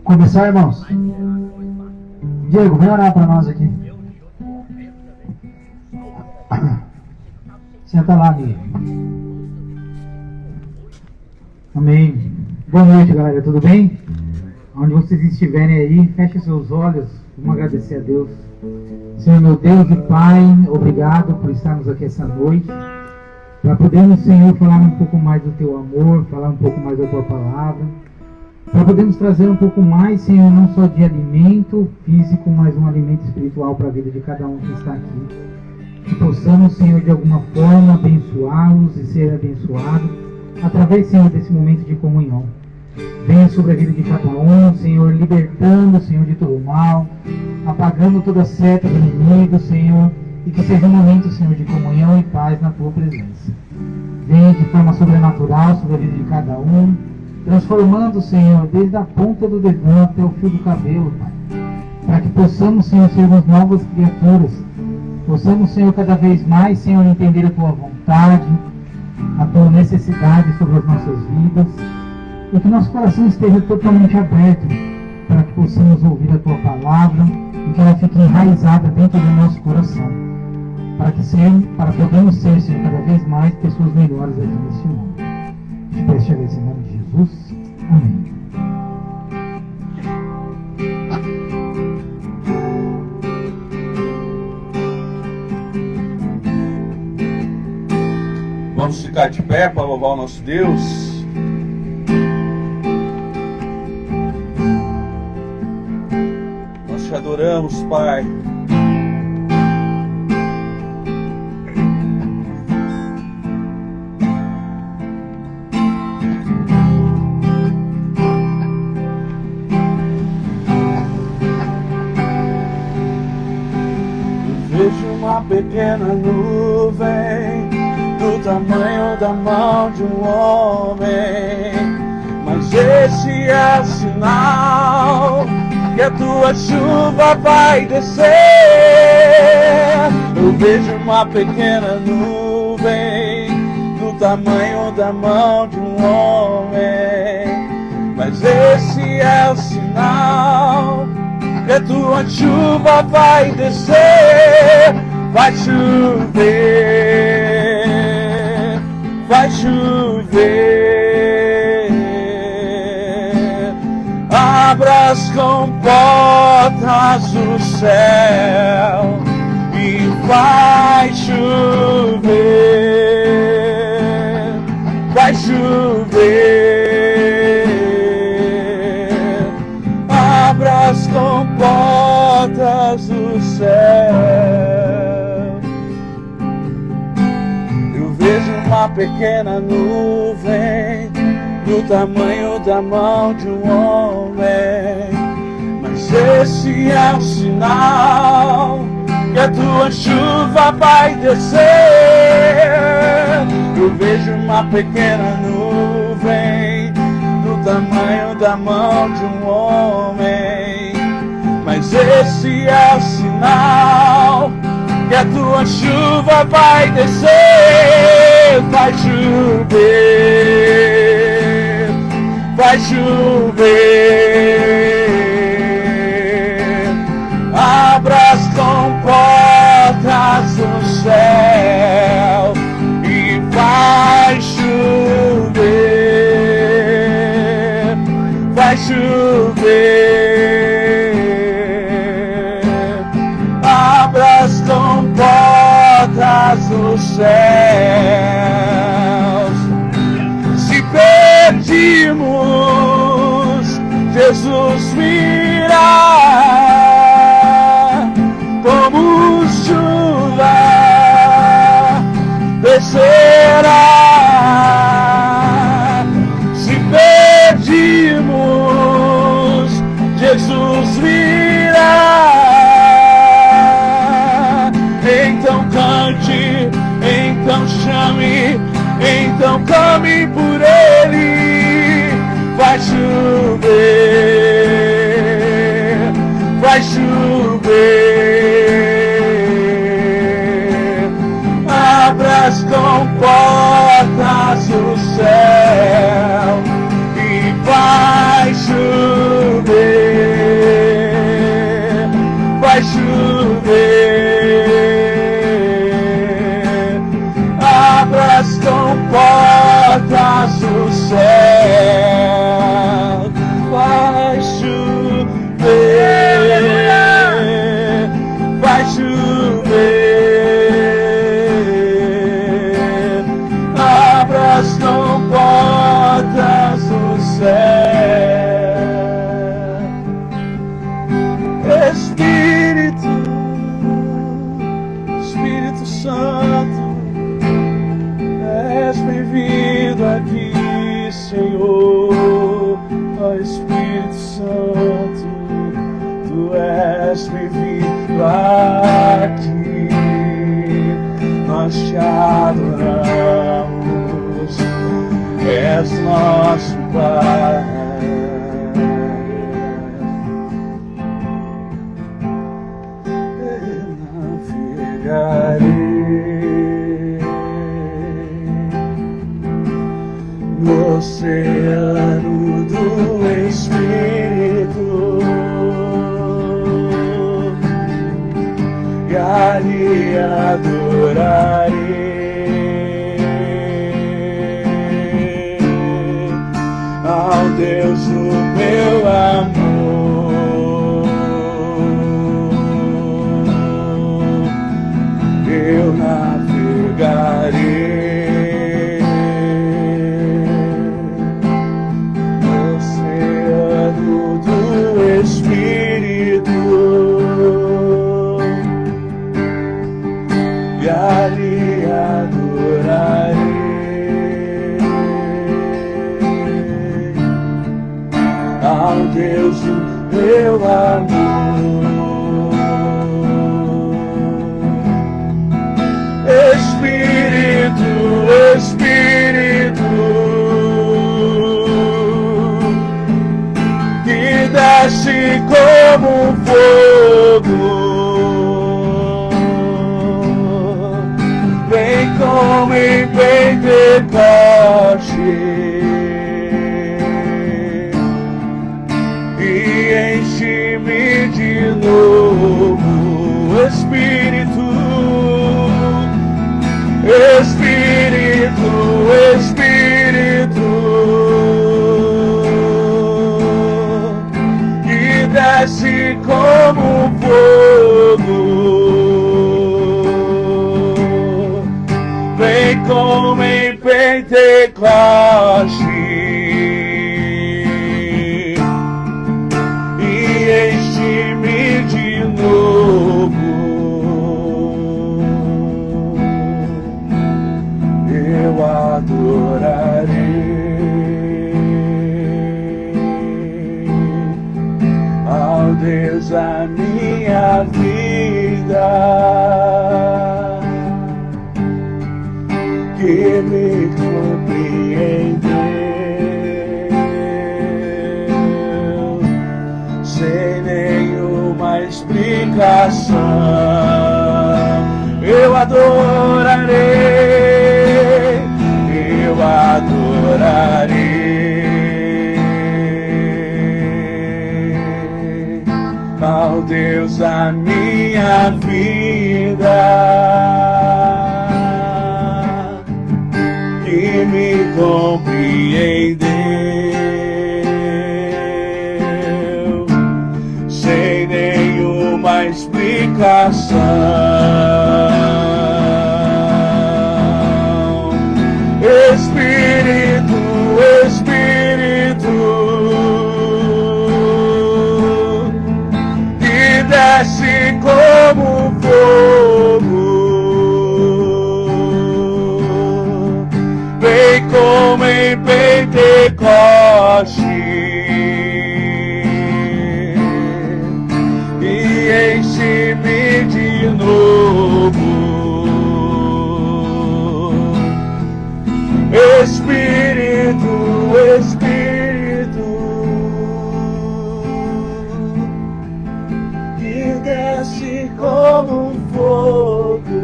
Começar, irmãos? Diego, vem orar para nós aqui. Senta lá, amigo. Amém. Boa noite, galera. Tudo bem? Onde vocês estiverem aí, feche seus olhos. Vamos agradecer a Deus. Senhor, meu Deus e Pai, obrigado por estarmos aqui essa noite. Para podermos, Senhor, falar um pouco mais do Teu amor, falar um pouco mais da Tua palavra. Para podermos trazer um pouco mais, Senhor, não só de alimento físico, mas um alimento espiritual para a vida de cada um que está aqui. Que possamos, Senhor, de alguma forma abençoá-los e ser abençoados através, Senhor, desse momento de comunhão. Venha sobre a vida de cada um, Senhor, libertando, Senhor, de todo o mal, apagando toda a seta do inimigo, Senhor, e que seja um momento, Senhor, de comunhão e paz na Tua presença. Venha de forma sobrenatural sobre a vida de cada um, transformando, Senhor, desde a ponta do dedão até o fio do cabelo, Pai. Para que possamos, Senhor, sermos novas criaturas. Possamos, Senhor, cada vez mais, Senhor, entender a Tua vontade, a Tua necessidade sobre as nossas vidas. E que nosso coração esteja totalmente aberto para que possamos ouvir a Tua palavra e que ela fique enraizada dentro do nosso coração. Para podermos ser, Senhor, cada vez mais pessoas melhores aqui neste mundo. Te peço em nome de Jesus. Amém. Vamos ficar de pé para louvar o nosso Deus. Nós te adoramos, Pai. Pequena nuvem do tamanho da mão de um homem, mas esse é o sinal que a tua chuva vai descer. Eu vejo uma pequena nuvem do tamanho da mão de um homem, mas esse é o sinal que a tua chuva vai descer. Vai chover, vai chover. Abra as comportas do céu e vai chover, vai chover. Abra as comportas do céu. Vejo uma pequena nuvem do tamanho da mão de um homem, mas esse é o sinal que a tua chuva vai descer. Eu vejo uma pequena nuvem do tamanho da mão de um homem, mas esse é o sinal que a tua chuva vai descer. Vai chover, vai chover. Abra as comportas do céu e vai chover, vai chover. Abra as comportas dos céus. Se perdimos, Jesus virá como chuva, descerá. Se perdimos, Jesus virá chame, então clame por Ele. Vai chover, vai chover. Abra as comportas do céu e vai chover, vai chover. Abra as comportas do céu, vai chover, vai chover. Abra as comportas do céu. Espírito Santo, és bem-vindo aqui, Senhor. Ó Espírito Santo, tu és bem-vindo aqui. Nós te adoramos, és nosso Pai. Navegarei no oceano do Espírito e ali adorarei ao Deus do meu amor. Eu navegarei no oceano do Espírito e ali adorarei ao Deus do meu amor. Espírito, que desce como um fogo, vem como em Pentecoste e enche-me de novo, Espírito, que desce como um fogo, vem como em Pentecoste e enche-me de novo. Eu adorarei ao Deus a minha vida, que me compreendeu sem nenhuma explicação. Eu adorarei, eu adorarei ao Deus da minha vida, que me compreendeu sem nenhuma explicação. Espírito, que desce como fogo, vem como em Pentecoste e enche-me de novo. Espírito, Espírito, que desce como um fogo,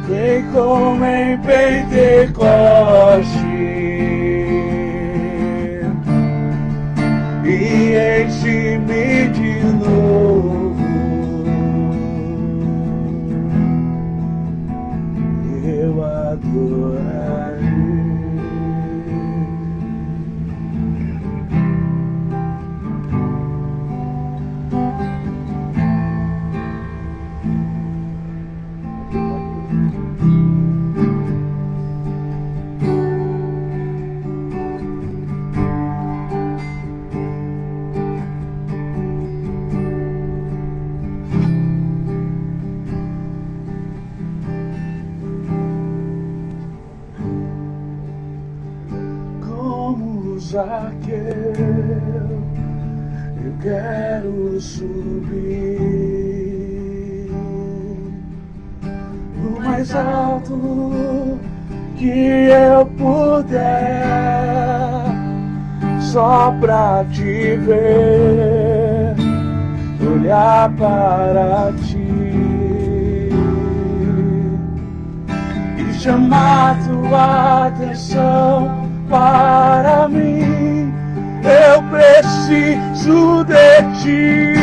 vem como em Pentecoste e enche-me de novo. Eu adorarei. Zaqueu, eu quero subir no mais alto que eu puder, só pra te ver, olhar para ti e chamar tua atenção para mim. Eu preciso de ti,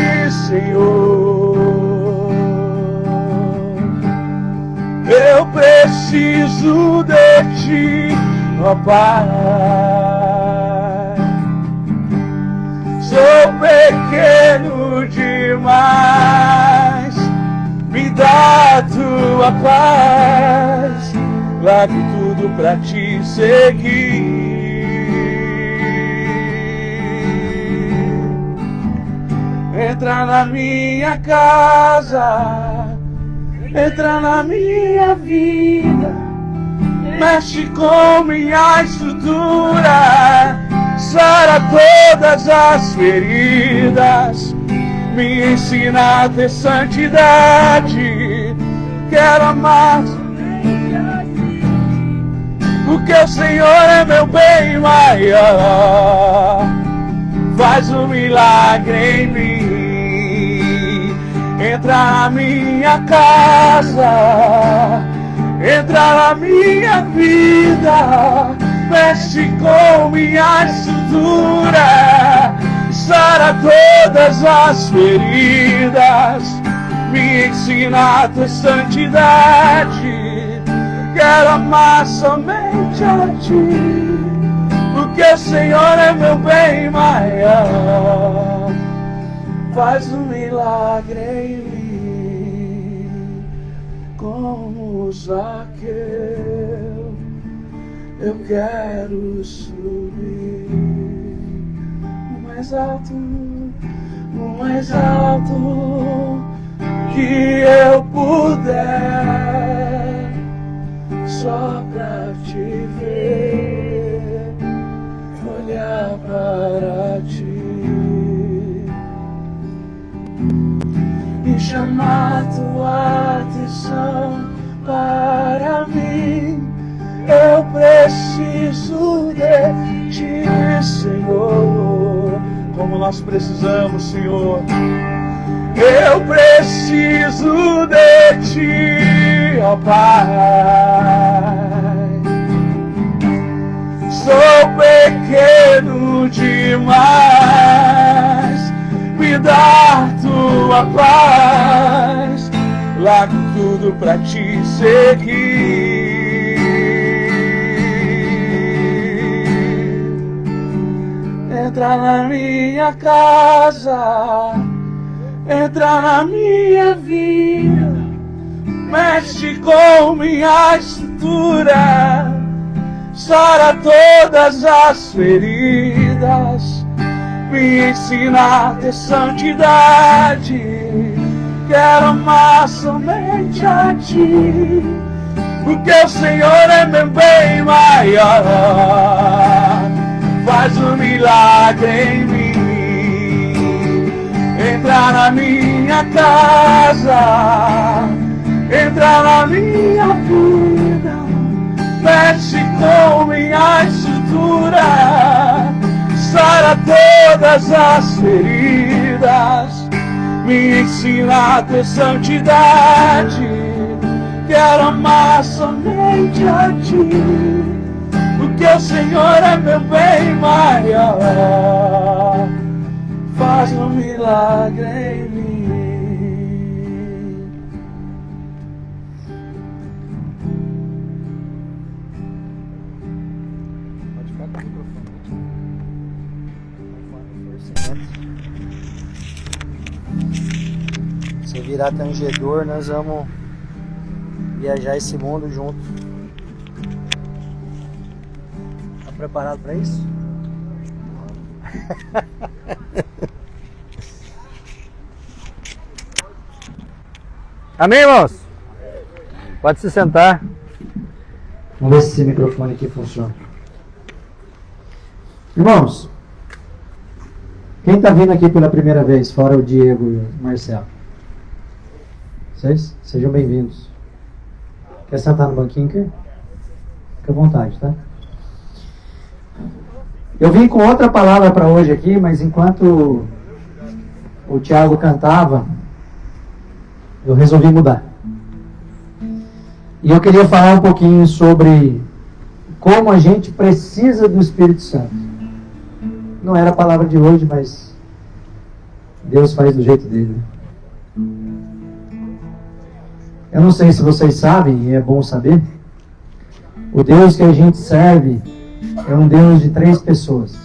Senhor. Eu preciso de ti, ó Pai. Sou pequeno demais, me dá a tua paz. Largo tudo pra te seguir. Entra na minha casa, entra na minha vida, mexe com minha estrutura, sara todas as feridas, me ensina a ter santidade. Quero amar, porque o Senhor é meu bem maior. Faz um milagre em mim. Entra na minha casa, entra na minha vida, mexe com minha estrutura, sara todas as feridas, me ensina a ter santidade. Quero amar somente a ti, porque o Senhor é meu bem maior. Faz um milagre em mim, como Zaqueu. Eu quero subir o mais alto que eu puder, só pra te ver, olhar para ti e chamar tua atenção para mim. Eu preciso de ti, Senhor, como nós precisamos, Senhor. Eu preciso de ti, ó Pai. Sou pequeno demais, me dá tua paz. Largo tudo pra te seguir. Entra na minha casa, entra na minha vida, mexe com minha estrutura, sara todas as feridas, me ensina a ter santidade. Quero amar somente a ti, porque o Senhor é meu bem maior. Faz um milagre em mim. Entra na minha casa, entra na minha vida, cura, sara todas as feridas, me ensina a tua santidade. Quero amar somente a ti, porque o Senhor é meu bem maior. Faz um milagre em mim. Pode ficar com o microfone. Se virar tangedor, nós vamos viajar esse mundo junto. Tá preparado para isso? Amém, irmãos? Pode se sentar. Vamos ver se esse microfone aqui funciona. Irmãos, quem está vindo aqui pela primeira vez, fora o Diego e o Marcelo? Vocês? Sejam bem-vindos. Quer sentar no banquinho aqui? Fica à vontade, tá? Eu vim com outra palavra para hoje aqui, mas enquanto o Tiago cantava, eu resolvi mudar. E eu queria falar um pouquinho sobre como a gente precisa do Espírito Santo. Não era a palavra de hoje, mas Deus faz do jeito dele. Eu não sei se vocês sabem, e é bom saber, o Deus que a gente serve é um Deus de 3 pessoas.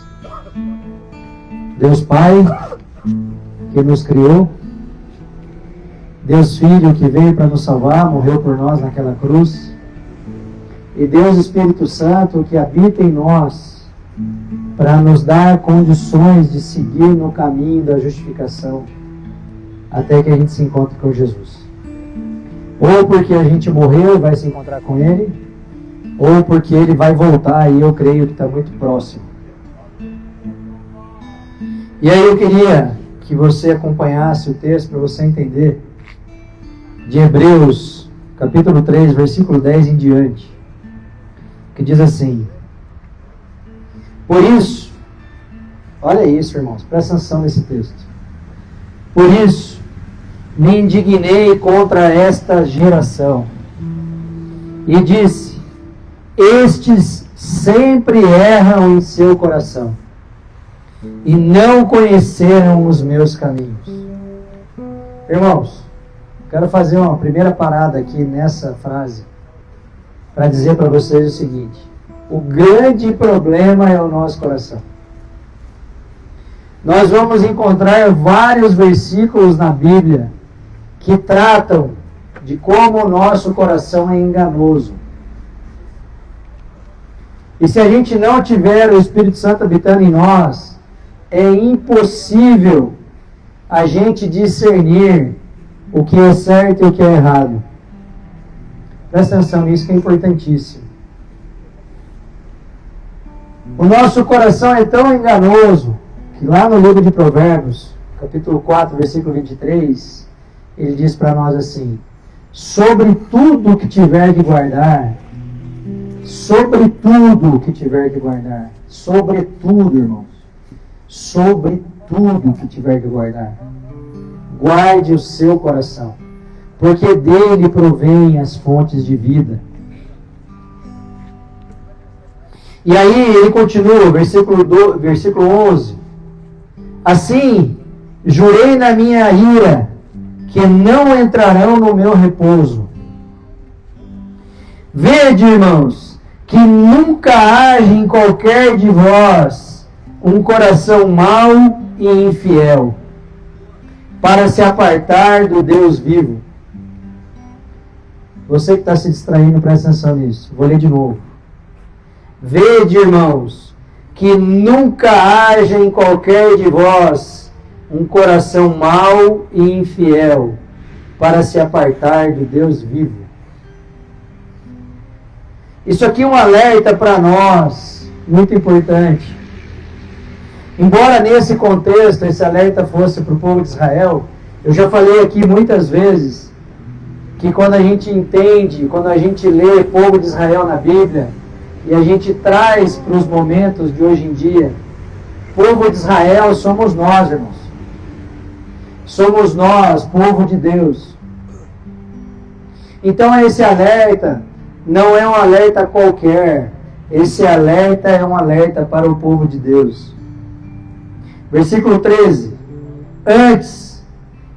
Deus Pai, que nos criou. Deus Filho, que veio para nos salvar, morreu por nós naquela cruz. E Deus Espírito Santo, que habita em nós, para nos dar condições de seguir no caminho da justificação, até que a gente se encontre com Jesus. Ou porque a gente morreu e vai se encontrar com Ele, ou porque Ele vai voltar, e eu creio que está muito próximo. E aí eu queria que você acompanhasse o texto para você entender, de Hebreus, capítulo 3, versículo 10 em diante, que diz assim: por isso, olha isso, irmãos, presta atenção nesse texto. Por isso, me indignei contra esta geração e disse: estes sempre erram em seu coração e não conheceram os meus caminhos. Irmãos, quero fazer uma primeira parada aqui nessa frase para dizer para vocês o seguinte: o grande problema é o nosso coração. Nós vamos encontrar vários versículos na Bíblia que tratam de como o nosso coração é enganoso. E se a gente não tiver o Espírito Santo habitando em nós, é impossível a gente discernir o que é certo e o que é errado. Presta atenção nisso, que é importantíssimo. O nosso coração é tão enganoso que lá no livro de Provérbios, capítulo 4, versículo 23, ele diz para nós assim: sobre tudo que tiver de guardar, sobre tudo que tiver de guardar, sobretudo, irmãos, sobre tudo que tiver de guardar, guarde o seu coração, porque dele provém as fontes de vida. E aí ele continua, versículo 11: assim, jurei na minha ira, que não entrarão no meu repouso. Vede, irmãos, que nunca haja em qualquer de vós um coração mau e infiel, para se apartar do Deus vivo. Você que está se distraindo, presta atenção nisso. Vou ler de novo. Vede, irmãos, que nunca haja em qualquer de vós um coração mau e infiel, para se apartar do Deus vivo. Isso aqui é um alerta para nós, muito importante. Embora nesse contexto esse alerta fosse para o povo de Israel, eu já falei aqui muitas vezes que quando a gente entende, quando a gente lê povo de Israel na Bíblia, e a gente traz para os momentos de hoje em dia, povo de Israel somos nós, irmãos. Somos nós, povo de Deus. Então esse alerta não é um alerta qualquer. Esse alerta é um alerta para o povo de Deus. Versículo 13. Antes,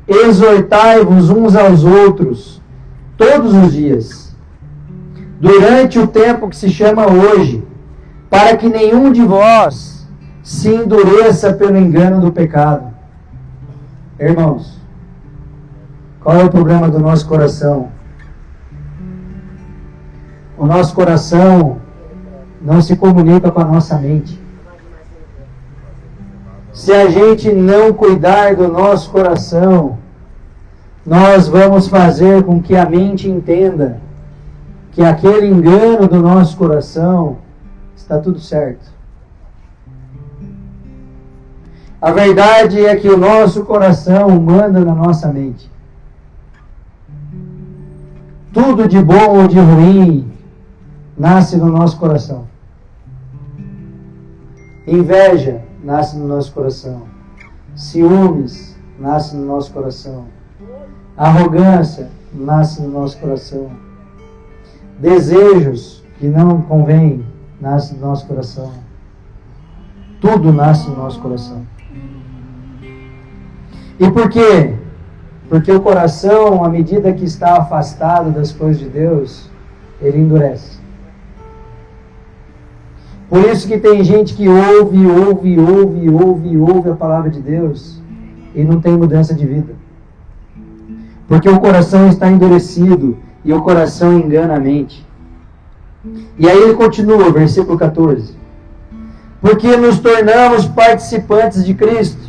exortai-vos uns aos outros, todos os dias, durante o tempo que se chama hoje, para que nenhum de vós se endureça pelo engano do pecado. Irmãos, qual é o problema do nosso coração? O nosso coração não se comunica com a nossa mente. Se a gente não cuidar do nosso coração, nós vamos fazer com que a mente entenda que aquele engano do nosso coração está tudo certo. A verdade é que o nosso coração manda na nossa mente. Tudo de bom ou de ruim nasce no nosso coração. Inveja nasce no nosso coração. Ciúmes nasce no nosso coração. Arrogância nasce no nosso coração. Desejos que não convêm nasce no nosso coração. Tudo nasce no nosso coração. E por quê? Porque o coração, à medida que está afastado das coisas de Deus, ele endurece. Por isso que tem gente que ouve a palavra de Deus e não tem mudança de vida. Porque o coração está endurecido e o coração engana a mente. E aí ele continua, versículo 14. Porque nos tornamos participantes de Cristo,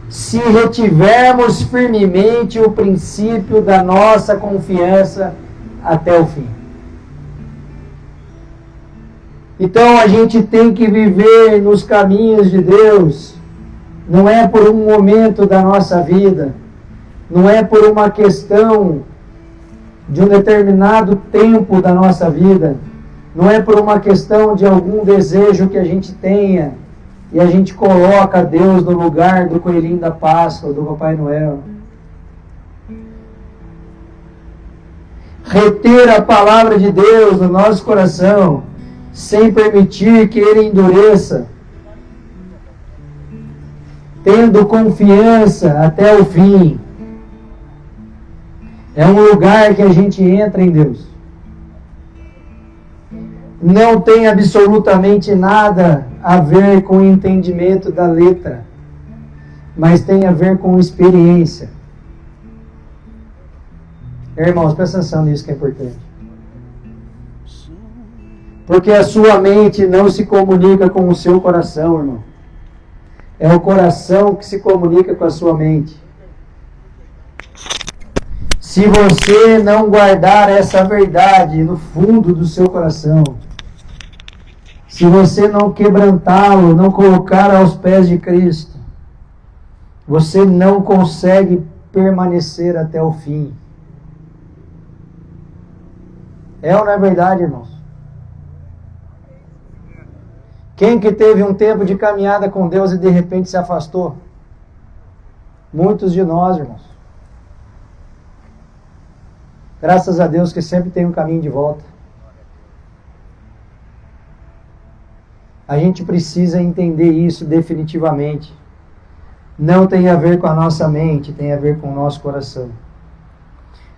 se retivermos firmemente o princípio da nossa confiança até o fim. Então a gente tem que viver nos caminhos de Deus. Não é por um momento da nossa vida, não é por uma questão de um determinado tempo da nossa vida, não é por uma questão de algum desejo que a gente tenha e a gente coloca Deus no lugar do coelhinho da Páscoa, do Papai Noel. Reter a palavra de Deus no nosso coração, sem permitir que ele endureça, tendo confiança até o fim. É um lugar que a gente entra em Deus. Não tem absolutamente nada a ver com o entendimento da letra, mas tem a ver com experiência. Irmãos, presta atenção nisso que é importante. Porque a sua mente não se comunica com o seu coração, irmão. É o coração que se comunica com a sua mente. Se você não guardar essa verdade no fundo do seu coração, se você não quebrantá-lo, não colocar aos pés de Cristo, você não consegue permanecer até o fim. É ou não é verdade, irmãos? Quem que teve um tempo de caminhada com Deus e de repente se afastou? Muitos de nós, irmãos. Graças a Deus que sempre tem um caminho de volta. A gente precisa entender isso definitivamente. Não tem a ver com a nossa mente, tem a ver com o nosso coração.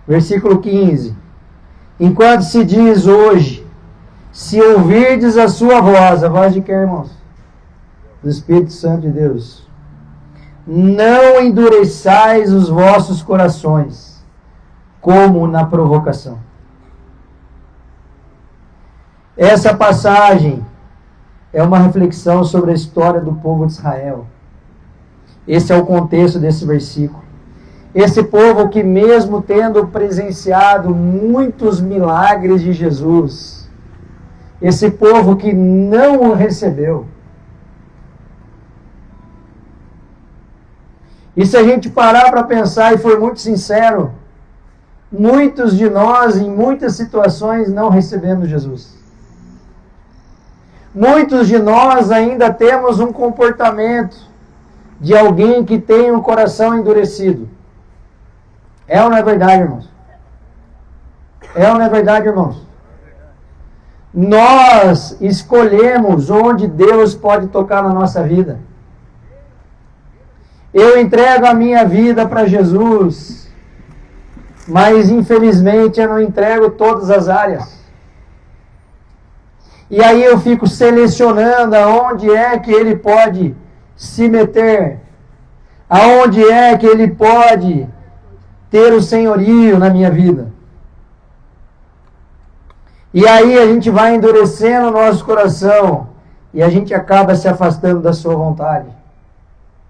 Versículo 15. Enquanto se diz hoje, se ouvirdes a sua voz, a voz de quem, irmãos? Do Espírito Santo de Deus. Não endureçais os vossos corações, como na provocação. Essa passagem é uma reflexão sobre a história do povo de Israel. Esse é o contexto desse versículo. Esse povo que, mesmo tendo presenciado muitos milagres de Jesus, esse povo que não o recebeu. E se a gente parar para pensar e for muito sincero, muitos de nós, em muitas situações, não recebemos Jesus. Muitos de nós ainda temos um comportamento de alguém que tem um coração endurecido. É ou não é verdade, irmãos? É ou não é verdade, irmãos? Nós escolhemos onde Deus pode tocar na nossa vida. Eu entrego a minha vida para Jesus, mas infelizmente eu não entrego todas as áreas. E aí eu fico selecionando aonde é que Ele pode se meter, aonde é que Ele pode ter o senhorio na minha vida. E aí a gente vai endurecendo o nosso coração e a gente acaba se afastando da sua vontade.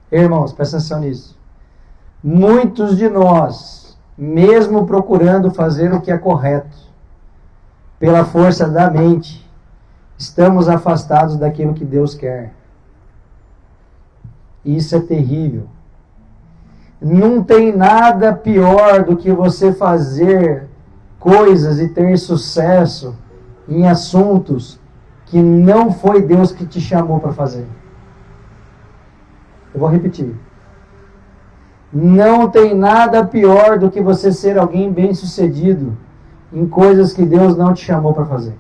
Irmãos, presta atenção nisso. Muitos de nós, mesmo procurando fazer o que é correto, pela força da mente, estamos afastados daquilo que Deus quer. Isso é terrível. Não tem nada pior do que você fazer coisas e ter sucesso em assuntos que não foi Deus que te chamou para fazer. Eu vou repetir. Não tem nada pior do que você ser alguém bem-sucedido em coisas que Deus não te chamou para fazer.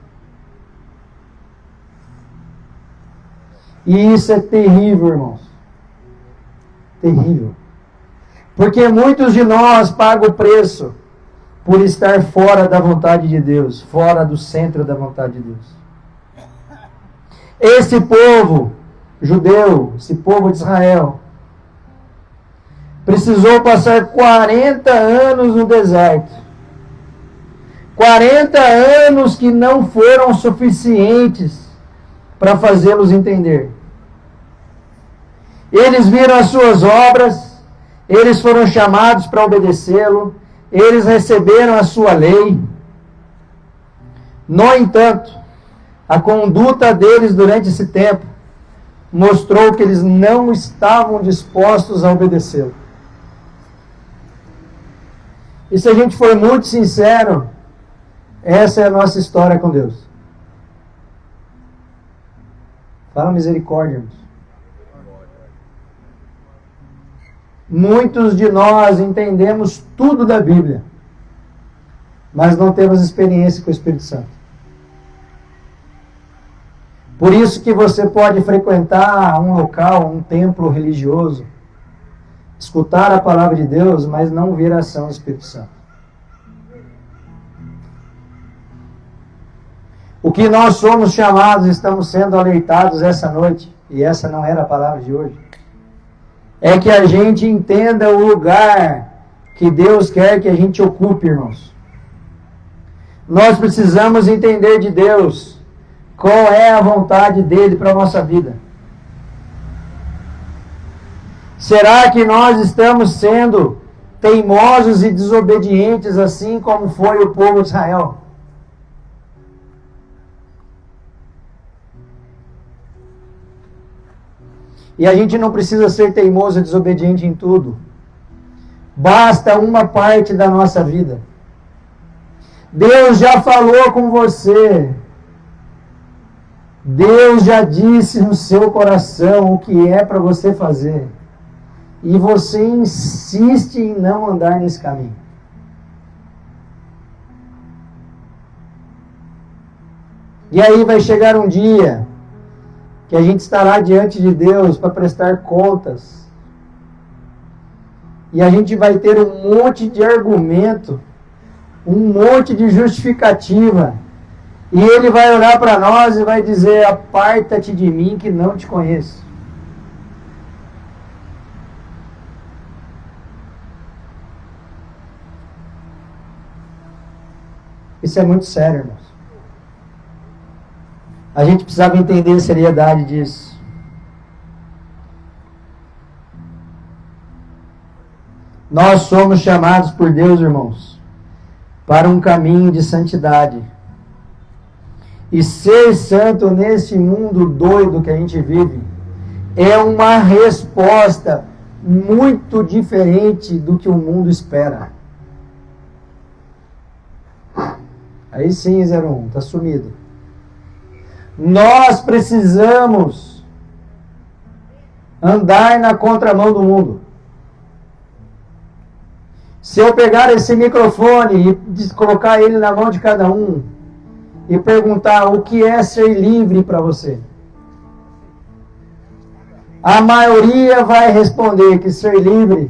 E isso é terrível, irmãos. Terrível. Porque muitos de nós pagam o preço por estar fora da vontade de Deus, fora do centro da vontade de Deus. Esse povo judeu, esse povo de Israel, precisou passar 40 anos no deserto. 40 anos que não foram suficientes para fazê-los entender. Eles viram as suas obras, eles foram chamados para obedecê-lo, eles receberam a sua lei. No entanto, a conduta deles durante esse tempo mostrou que eles não estavam dispostos a obedecê-lo. E se a gente for muito sincero, essa é a nossa história com Deus. Fala misericórdia, irmãos. Muitos de nós entendemos tudo da Bíblia, mas não temos experiência com o Espírito Santo. Por isso que você pode frequentar um local, um templo religioso, escutar a palavra de Deus, mas não ver a ação do Espírito Santo. O que nós somos chamados, estamos sendo alertados essa noite, e essa não era a palavra de hoje, é que a gente entenda o lugar que Deus quer que a gente ocupe, irmãos. Nós precisamos entender de Deus qual é a vontade dele para a nossa vida. Será que nós estamos sendo teimosos e desobedientes assim como foi o povo de Israel? E a gente não precisa ser teimoso e desobediente em tudo. Basta uma parte da nossa vida. Deus já falou com você. Deus já disse no seu coração o que é para você fazer. E você insiste em não andar nesse caminho. E aí vai chegar um dia que a gente estará diante de Deus para prestar contas. E a gente vai ter um monte de argumento, um monte de justificativa. E Ele vai olhar para nós e vai dizer: aparta-te de mim que não te conheço. Isso é muito sério, irmãos. A gente precisava entender a seriedade disso. Nós somos chamados por Deus, irmãos, para um caminho de santidade. E ser santo nesse mundo doido que a gente vive é uma resposta muito diferente do que o mundo espera. Aí sim, 01, está sumido. Nós precisamos andar na contramão do mundo. Se eu pegar esse microfone e colocar ele na mão de cada um e perguntar o que é ser livre para você, a maioria vai responder que ser livre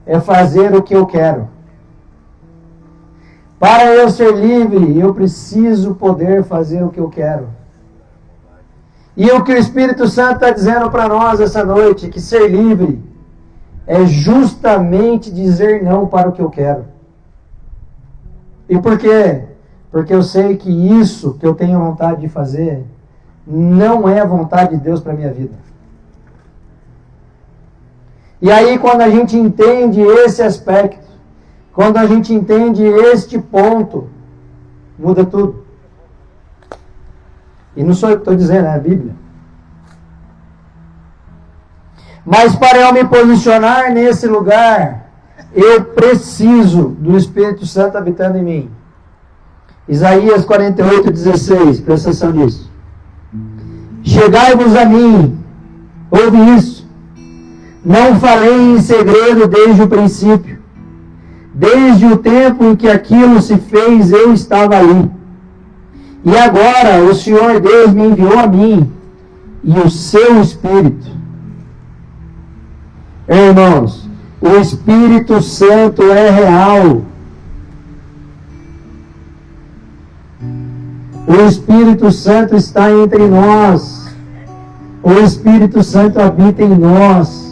é fazer o que eu quero. Para eu ser livre, eu preciso poder fazer o que eu quero. E o que o Espírito Santo está dizendo para nós essa noite, que ser livre é justamente dizer não para o que eu quero. E por quê? Porque eu sei que isso que eu tenho vontade de fazer não é a vontade de Deus para a minha vida. E aí, quando a gente entende esse aspecto, quando a gente entende este ponto, muda tudo. E não sou eu que estou dizendo, é a Bíblia. Mas para eu me posicionar nesse lugar, eu preciso do Espírito Santo habitando em mim. Isaías 48:16, presta atenção nisso. Chegai-vos a mim, ouve isso. Não falei em segredo desde o princípio. Desde o tempo em que aquilo se fez, eu estava ali. E agora o Senhor Deus me enviou a mim e o seu Espírito. Irmãos, o Espírito Santo é real. O Espírito Santo está entre nós. O Espírito Santo habita em nós.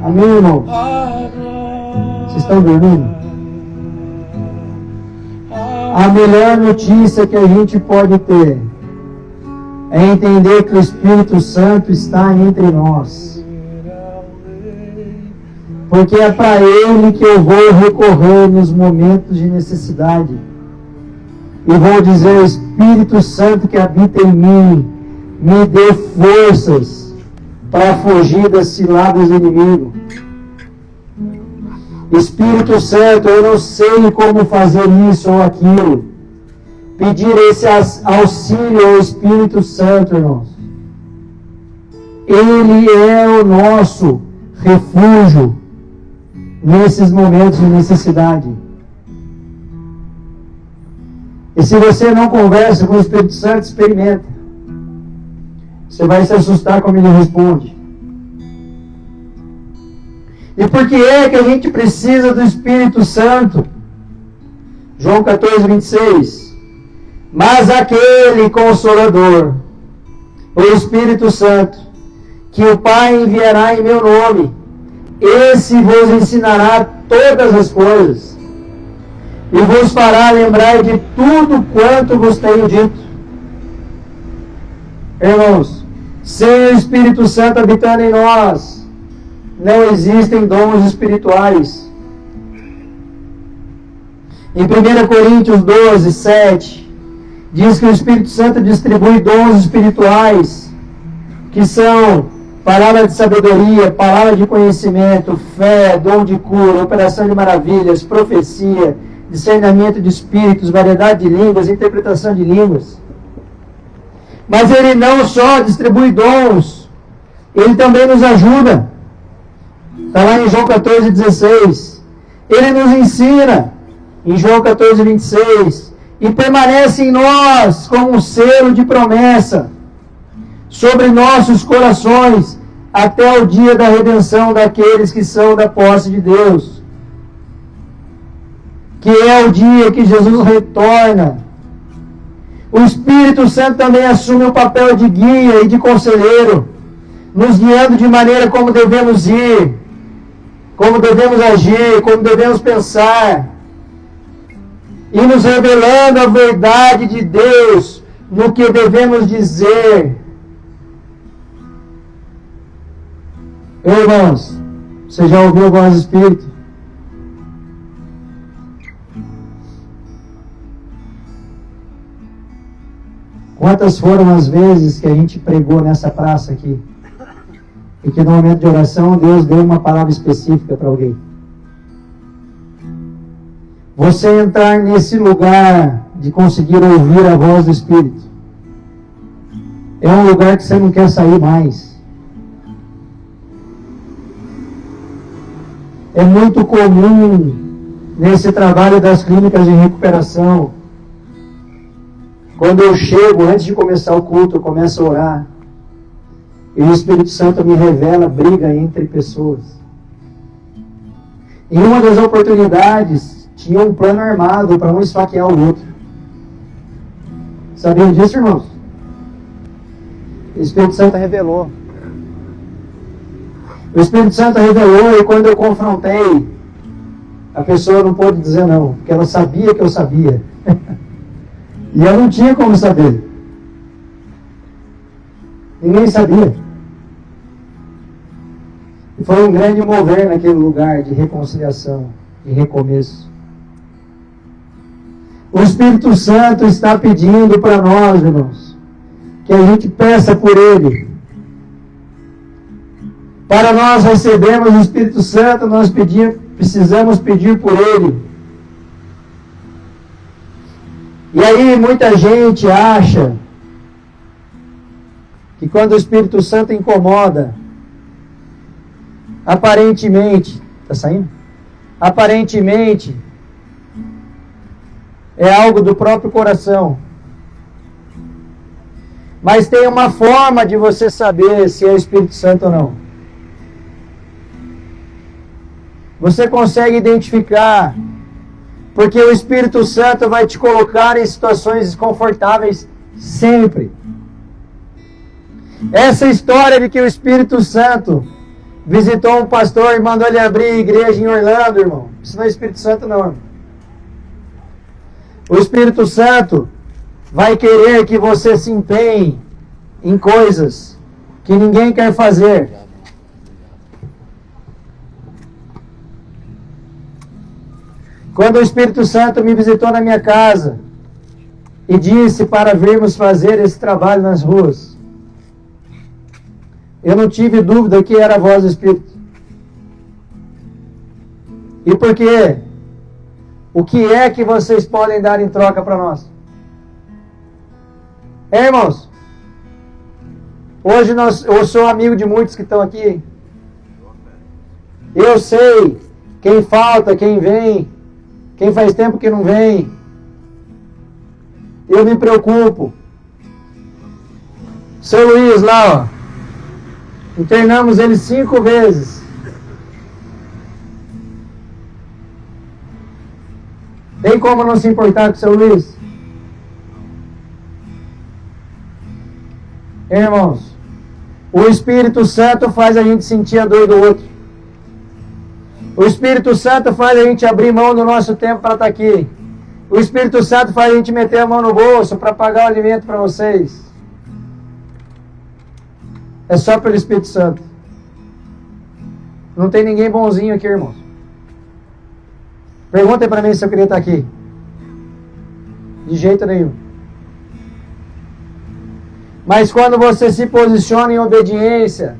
Amém, irmãos? Vocês estão dormindo? A melhor notícia que a gente pode ter é entender que o Espírito Santo está entre nós. Porque é para Ele que eu vou recorrer nos momentos de necessidade. E vou dizer: Espírito Santo que habita em mim, me dê forças para fugir das ciladas do inimigo. Espírito Santo, eu não sei como fazer isso ou aquilo. Pedir esse auxílio ao Espírito Santo, irmãos. Ele é o nosso refúgio nesses momentos de necessidade. E se você não conversa com o Espírito Santo, experimenta. Você vai se assustar como ele responde. E por que é que a gente precisa do Espírito Santo? João 14:26. Mas aquele Consolador, o Espírito Santo, que o Pai enviará em meu nome, esse vos ensinará todas as coisas, e vos fará lembrar de tudo quanto vos tenho dito. Irmãos, sem o Espírito Santo habitando em nós, não existem dons espirituais. Em 1 Coríntios 12:7, diz que o Espírito Santo distribui dons espirituais, que são palavra de sabedoria, palavra de conhecimento, fé, dom de cura, operação de maravilhas, profecia, discernimento de espíritos, variedade de línguas, interpretação de línguas. Mas Ele não só distribui dons, Ele também nos ajuda. Está lá em João 14:16. Ele nos ensina, em João 14:26, e permanece em nós como um selo de promessa sobre nossos corações até o dia da redenção daqueles que são da posse de Deus, que é o dia que Jesus retorna. O Espírito Santo também assume o papel de guia e de conselheiro, nos guiando de maneira como devemos ir, como devemos agir, como devemos pensar, e nos revelando a verdade de Deus no que devemos dizer. Irmãos, você já ouviu a voz do Espírito? Quantas foram as vezes que a gente pregou nessa praça aqui? E que no momento de oração Deus deu uma palavra específica para alguém? você entrar nesse lugar de conseguir ouvir a voz do Espírito, é um lugar que você não quer sair mais. É muito comum nesse trabalho das clínicas de recuperação, quando eu chego, antes de começar o culto, eu começo a orar, e o Espírito Santo me revela briga entre pessoas. Em uma das oportunidades, tinha um plano armado para um esfaquear o outro. Sabiam disso, irmãos? O Espírito Santo revelou. O Espírito Santo revelou, e quando eu confrontei, a pessoa não pôde dizer não, porque ela sabia que eu sabia. E eu não tinha como saber. Ninguém sabia. E foi um grande mover naquele lugar de reconciliação, de recomeço. O Espírito Santo está pedindo para nós, irmãos, que a gente peça por Ele. Para nós recebermos o Espírito Santo, nós precisamos pedir por Ele. E aí muita gente acha que quando o Espírito Santo incomoda, aparentemente, está saindo? Aparentemente, é algo do próprio coração. Mas tem uma forma de você saber se é o Espírito Santo ou não. Você consegue identificar, porque o Espírito Santo vai te colocar em situações desconfortáveis sempre. Essa história de que o Espírito Santo visitou um pastor e mandou ele abrir a igreja em Orlando, irmão, isso não é Espírito Santo não, irmão. O Espírito Santo vai querer que você se empenhe em coisas que ninguém quer fazer. Quando o Espírito Santo me visitou na minha casa e disse para virmos fazer esse trabalho nas ruas, eu não tive dúvida que era a voz do Espírito. E por quê? O que é que vocês podem dar em troca para nós? Irmãos, hoje eu sou amigo de muitos que estão aqui. Eu sei quem falta, quem vem, quem faz tempo que não vem. Eu me preocupo. Seu Luiz lá, ó. Internamos ele 5 vezes. Tem como não se importar com o seu Luiz? Irmãos, o Espírito Santo faz a gente sentir a dor do outro. O Espírito Santo faz a gente abrir mão do nosso tempo para estar aqui. O Espírito Santo faz a gente meter a mão no bolso para pagar o alimento para vocês. É só pelo Espírito Santo. Não tem ninguém bonzinho aqui, irmãos. Perguntem para mim se eu queria estar aqui. De jeito nenhum. Mas quando você se posiciona em obediência,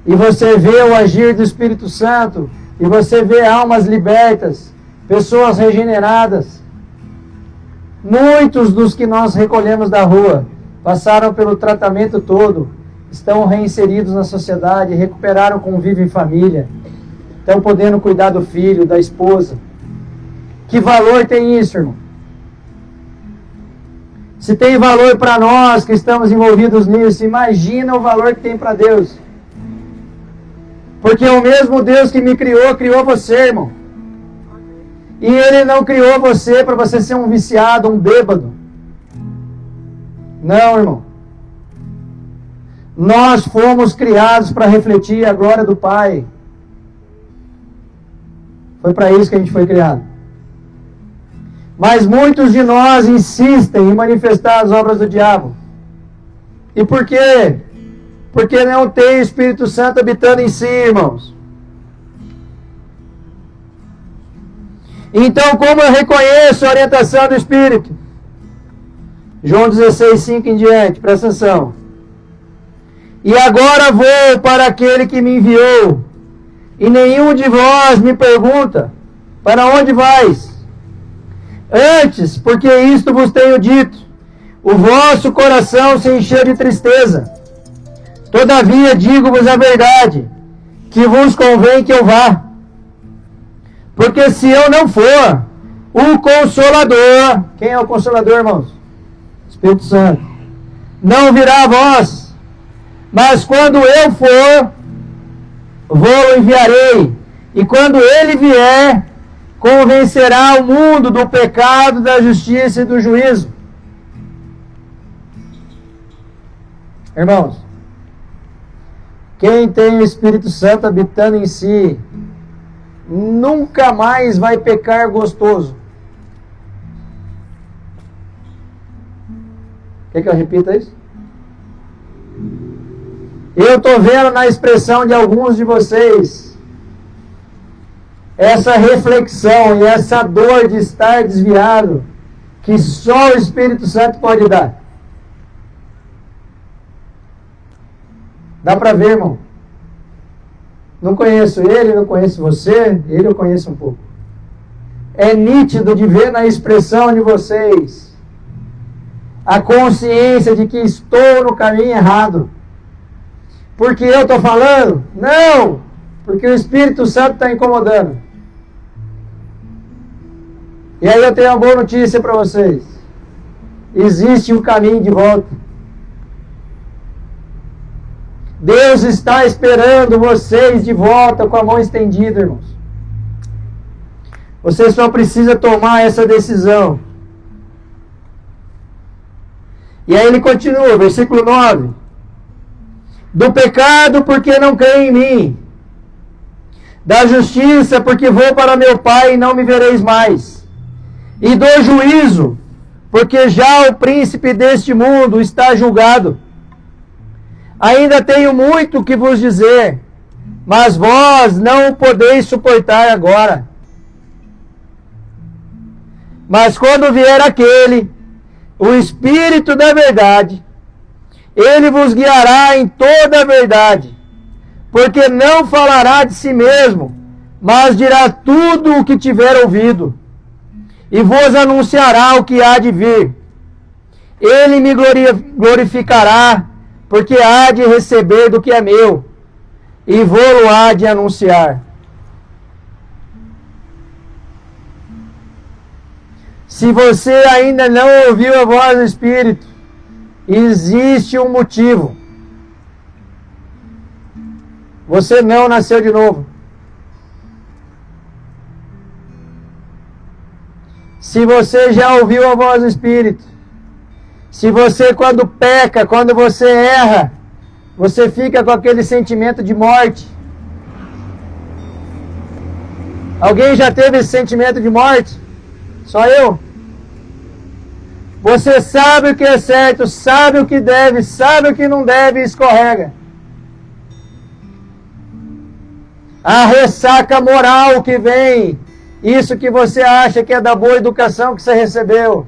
e você vê o agir do Espírito Santo, e você vê almas libertas, pessoas regeneradas, muitos dos que nós recolhemos da rua passaram pelo tratamento todo, estão reinseridos na sociedade, recuperaram convívio em família, estão podendo cuidar do filho, da esposa. Que valor tem isso, irmão? Se tem valor para nós que estamos envolvidos nisso, imagina o valor que tem para Deus. Porque o mesmo Deus que me criou, criou você, irmão. E Ele não criou você para você ser um viciado, um bêbado. Não, irmão. Nós fomos criados para refletir a glória do Pai. Foi para isso que a gente foi criado. Mas muitos de nós insistem em manifestar as obras do diabo. E por quê? Porque não tem Espírito Santo habitando em si, irmãos. Então, como eu reconheço a orientação do Espírito? João 16:5 em diante, presta atenção. E agora vou para aquele que me enviou, e nenhum de vós me pergunta, para onde vais? Antes, porque isto vos tenho dito, o vosso coração se encheu de tristeza. Todavia digo-vos a verdade, que vos convém que eu vá. Porque se eu não for, o Consolador, quem é o Consolador, irmãos? Espírito Santo. Não virá a vós, mas quando eu for, vou enviarei. E quando ele vier, convencerá o mundo do pecado, da justiça e do juízo. Irmãos, quem tem o Espírito Santo habitando em si, nunca mais vai pecar gostoso. Quer que eu repita isso? Eu estou vendo na expressão de alguns de vocês essa reflexão e essa dor de estar desviado que só o Espírito Santo pode dar. Dá para ver, irmão? Não conheço ele, não conheço você, ele eu conheço um pouco. É nítido de ver na expressão de vocês a consciência de que estou no caminho errado. Porque eu estou falando? Não! Porque o Espírito Santo está incomodando. E aí eu tenho uma boa notícia para vocês. Existe um caminho de volta. Deus está esperando vocês de volta com a mão estendida, irmãos. Você só precisa tomar essa decisão. E aí ele continua, versículo 9. Do pecado, porque não creem em mim. Da justiça, porque vou para meu Pai e não me vereis mais. E do juízo, porque já o príncipe deste mundo está julgado. Ainda tenho muito que vos dizer, mas vós não o podeis suportar agora. Mas quando vier aquele, o Espírito da verdade, ele vos guiará em toda a verdade, porque não falará de si mesmo, mas dirá tudo o que tiver ouvido, e vos anunciará o que há de vir. Ele me glorificará, porque há de receber do que é meu, e vou-lo há de anunciar. Se você ainda não ouviu a voz do Espírito, existe um motivo. Você não nasceu de novo. Se você já ouviu a voz do Espírito, se você quando peca, quando você erra, você fica com aquele sentimento de morte. Alguém já teve esse sentimento de morte? Só eu? Você sabe o que é certo, sabe o que deve, sabe o que não deve e escorrega. A ressaca moral que vem, isso que você acha que é da boa educação que você recebeu,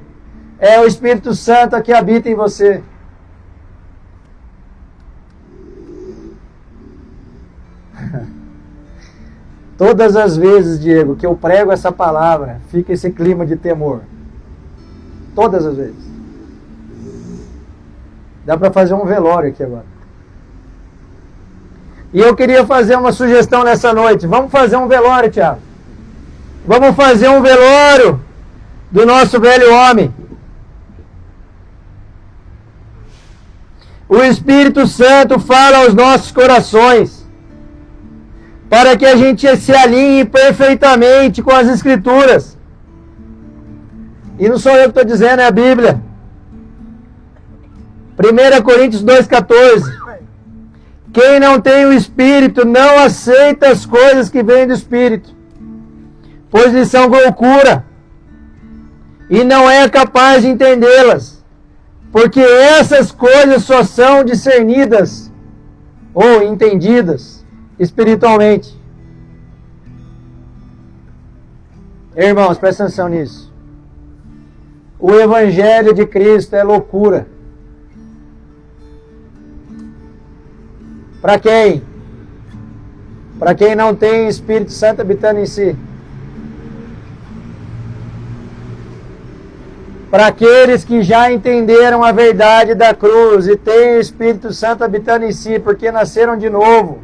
é o Espírito Santo que habita em você. Todas as vezes, Diego, que eu prego essa palavra, fica esse clima de temor. Todas as vezes. Dá para fazer um velório aqui agora. E eu queria fazer uma sugestão nessa noite. Vamos fazer um velório, Tiago. Vamos fazer um velório do nosso velho homem. O Espírito Santo fala aos nossos corações, para que a gente se alinhe perfeitamente com as Escrituras. E não sou eu que estou dizendo, é a Bíblia. 1 Coríntios 2,14. Quem não tem o Espírito não aceita as coisas que vêm do Espírito, pois lhes são loucura, e não é capaz de entendê-las, porque essas coisas só são discernidas ou entendidas espiritualmente. Irmãos, presta atenção nisso. O Evangelho de Cristo é loucura. Para quem? Para quem não tem Espírito Santo habitando em si. para aqueles que já entenderam a verdade da cruz e têm o Espírito Santo habitando em si, porque nasceram de novo,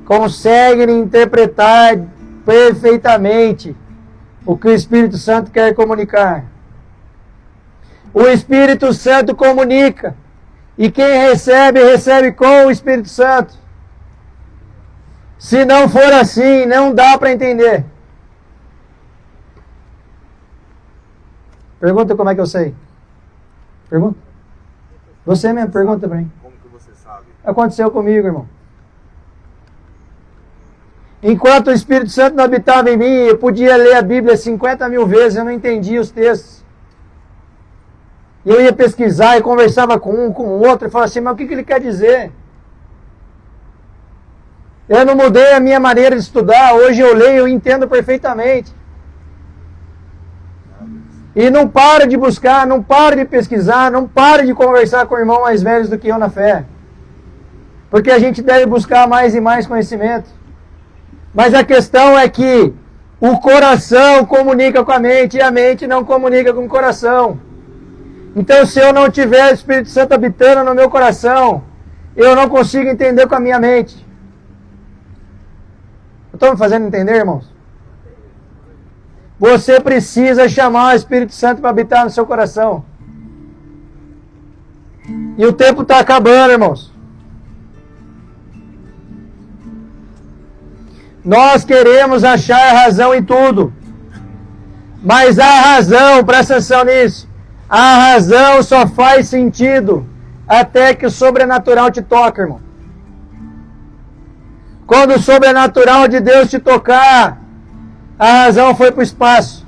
conseguem interpretar perfeitamente o que o Espírito Santo quer comunicar. O Espírito Santo comunica, e quem recebe, recebe com o Espírito Santo. Se não for assim, não dá para entender. Pergunta como é que eu sei. Pergunta. Você mesmo, pergunta para mim. Como que você sabe? Aconteceu comigo, irmão. Enquanto o Espírito Santo não habitava em mim, eu podia ler a Bíblia 50 mil vezes, eu não entendia os textos. E eu ia pesquisar e conversava com um, com o outro, e falava assim, mas o que ele quer dizer? Eu não mudei a minha maneira de estudar, hoje eu leio e entendo perfeitamente. E não para de buscar, não para de pesquisar, não para de conversar com irmãos mais velhos do que eu na fé. Porque a gente deve buscar mais e mais conhecimento. Mas a questão é que o coração comunica com a mente e a mente não comunica com o coração. Então, se eu não tiver o Espírito Santo habitando no meu coração, eu não consigo entender com a minha mente. Estou me fazendo entender, irmãos? Você precisa chamar o Espírito Santo para habitar no seu coração. E o tempo está acabando, irmãos. Nós queremos achar razão em tudo. Mas a razão, presta atenção nisso, a razão só faz sentido até que o sobrenatural te toque, irmão. Quando o sobrenatural de Deus te tocar, a razão foi para o espaço.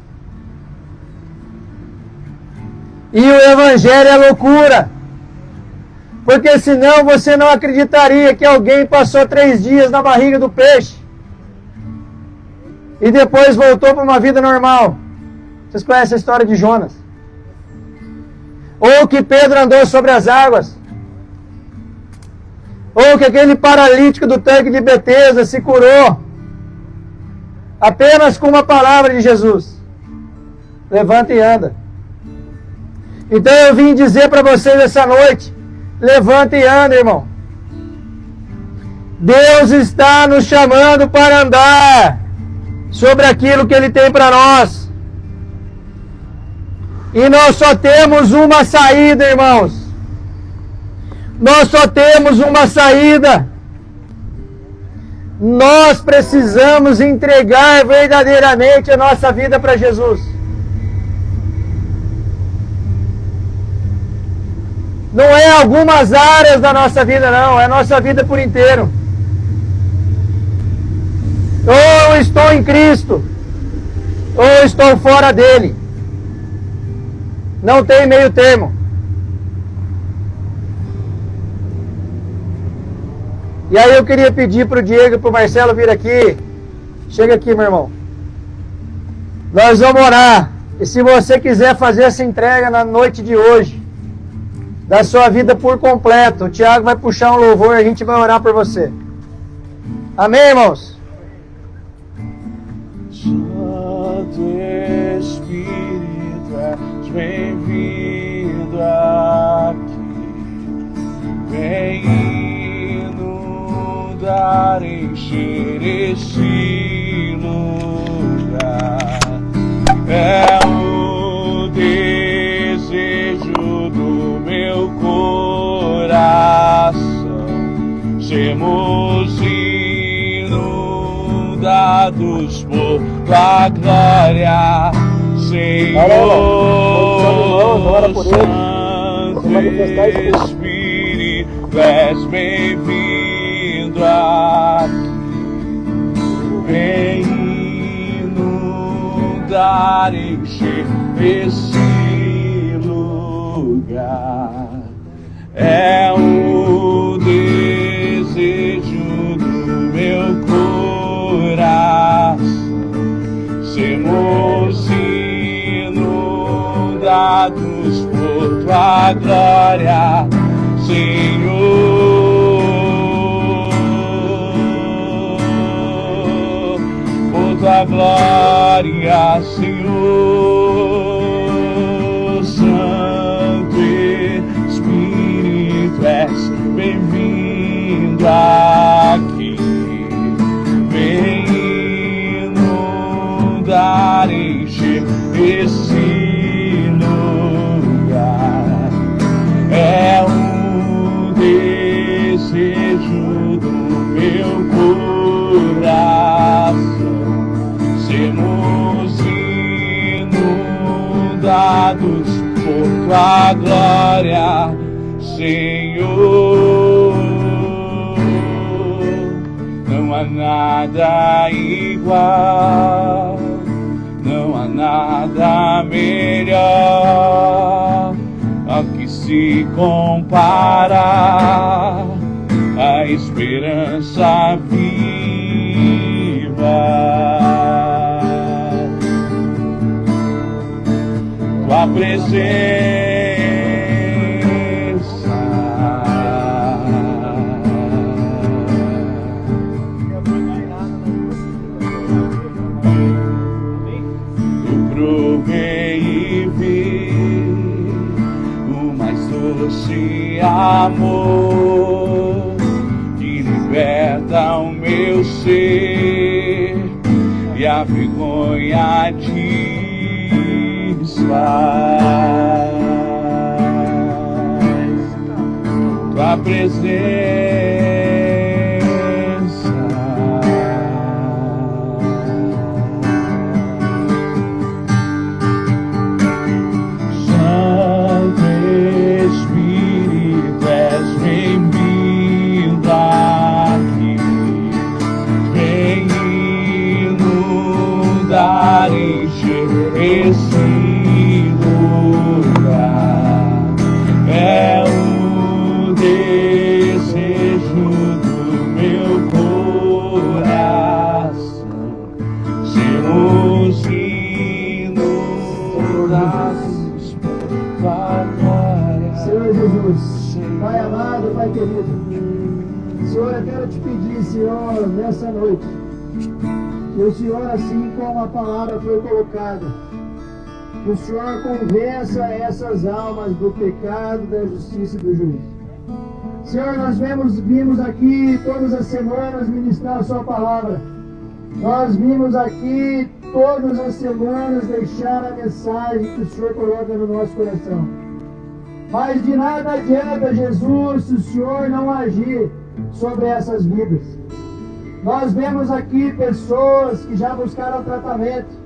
E o Evangelho é loucura. Porque senão você não acreditaria que alguém passou 3 dias na barriga do peixe e depois voltou para uma vida normal. Vocês conhecem a história de Jonas? Ou que Pedro andou sobre as águas. Ou que aquele paralítico do tanque de Betesda se curou apenas com uma palavra de Jesus. Levanta e anda. Então eu vim dizer para vocês essa noite, levanta e anda, irmão. Deus está nos chamando para andar sobre aquilo que Ele tem para nós. E nós só temos uma saída, irmãos. Nós só temos uma saída. Nós precisamos entregar verdadeiramente a nossa vida para Jesus. Não é algumas áreas da nossa vida, não. É a nossa vida por inteiro. Ou eu estou em Cristo, ou eu estou fora dele. Não tem meio termo. E aí eu queria pedir para o Diego e para o Marcelo vir aqui. Chega aqui, meu irmão. Nós vamos orar. E se você quiser fazer essa entrega na noite de hoje, da sua vida por completo, o Tiago vai puxar um louvor e a gente vai orar por você. Amém, irmãos? Santo Espírito, és bem-vindo aqui. Vem inundar, encher esse lugar. É o desejo do meu coração. Sermos inundados por tua glória, Senhor. Santo Espírito, és bem-vindo aqui. Vem inundar, encher esse lugar. É o desejo do meu coração. Sermos inundados por tua glória, Senhor. Por tua glória, Senhor. aqui, vem inundar, encher esse lugar. É um desejo do meu coração, sermos inundados por tua glória, Senhor. Não há nada igual, não há nada melhor ao que se compara a esperança viva. Tua presença, eu provei e vi o mais doce amor que liberta o meu ser e a vergonha desfaz. Tua presença, Santo Espírito, és bem-vindo aqui, vem inundar, encher esse lugar. É o desejo do meu coração, sermos inundados por tua glória. Senhor Jesus, Pai amado, Pai querido, Senhor, eu quero te pedir, Senhor, nessa noite, que o Senhor, assim como a palavra foi colocada, que o Senhor convença essas almas do pecado, da justiça e do juízo. Senhor, nós vimos aqui todas as semanas ministrar a sua palavra. Nós vimos aqui todas as semanas deixar a mensagem que o Senhor coloca no nosso coração. Mas de nada adianta, Jesus, se o Senhor não agir sobre essas vidas. Nós vemos aqui pessoas que já buscaram tratamento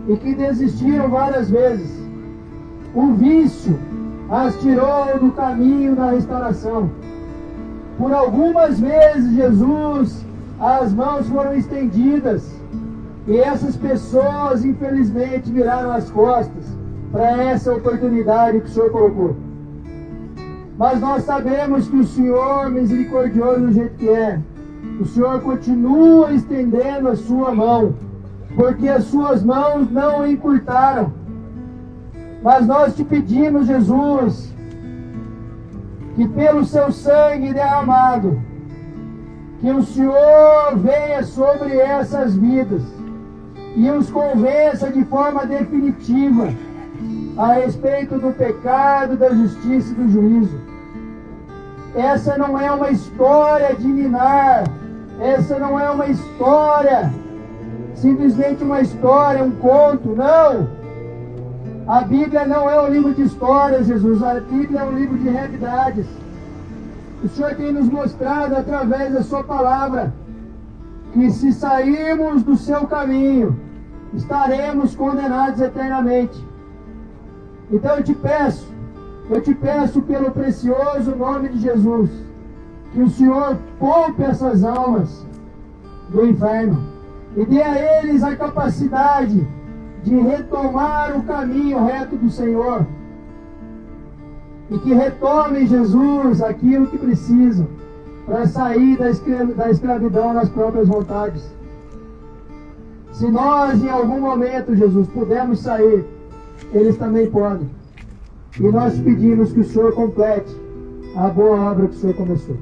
e que desistiram várias vezes. O vício as tirou do caminho da restauração. Por algumas vezes, Jesus, as mãos foram estendidas e essas pessoas, infelizmente, viraram as costas para essa oportunidade que o Senhor colocou. Mas nós sabemos que o Senhor, misericordioso do jeito que é, o Senhor continua estendendo a sua mão, porque as suas mãos não encurtaram. Mas nós te pedimos, Jesus, que pelo seu sangue derramado, que o Senhor venha sobre essas vidas e os convença de forma definitiva a respeito do pecado, da justiça e do juízo. Essa não é uma história de ninar, essa não é uma história, simplesmente uma história, um conto, não. A Bíblia não é um livro de histórias, Jesus, a Bíblia é um livro de realidades. O Senhor tem nos mostrado através da sua palavra que se sairmos do seu caminho, estaremos condenados eternamente. Então eu te peço pelo precioso nome de Jesus, que o Senhor poupe essas almas do inferno e dê a eles a capacidade de retomar o caminho reto do Senhor e que retomem, Jesus, aquilo que precisam para sair da escravidão nas próprias vontades. Se nós em algum momento, Jesus, pudermos sair, eles também podem. E nós pedimos que o Senhor complete a boa obra que o Senhor começou.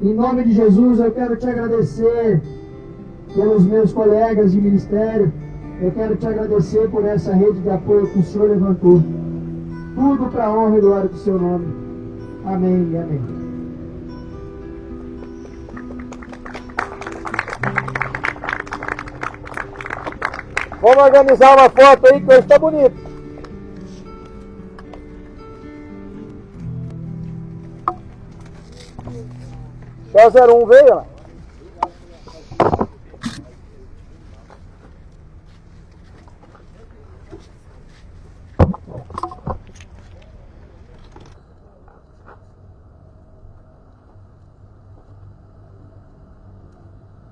Em nome de Jesus, eu quero te agradecer pelos meus colegas de ministério. Eu quero te agradecer por essa rede de apoio que o Senhor levantou. Tudo para a honra e glória do seu nome. Amém e amém. Vamos organizar uma foto aí que hoje tá bonito. Só 01 veio, ó.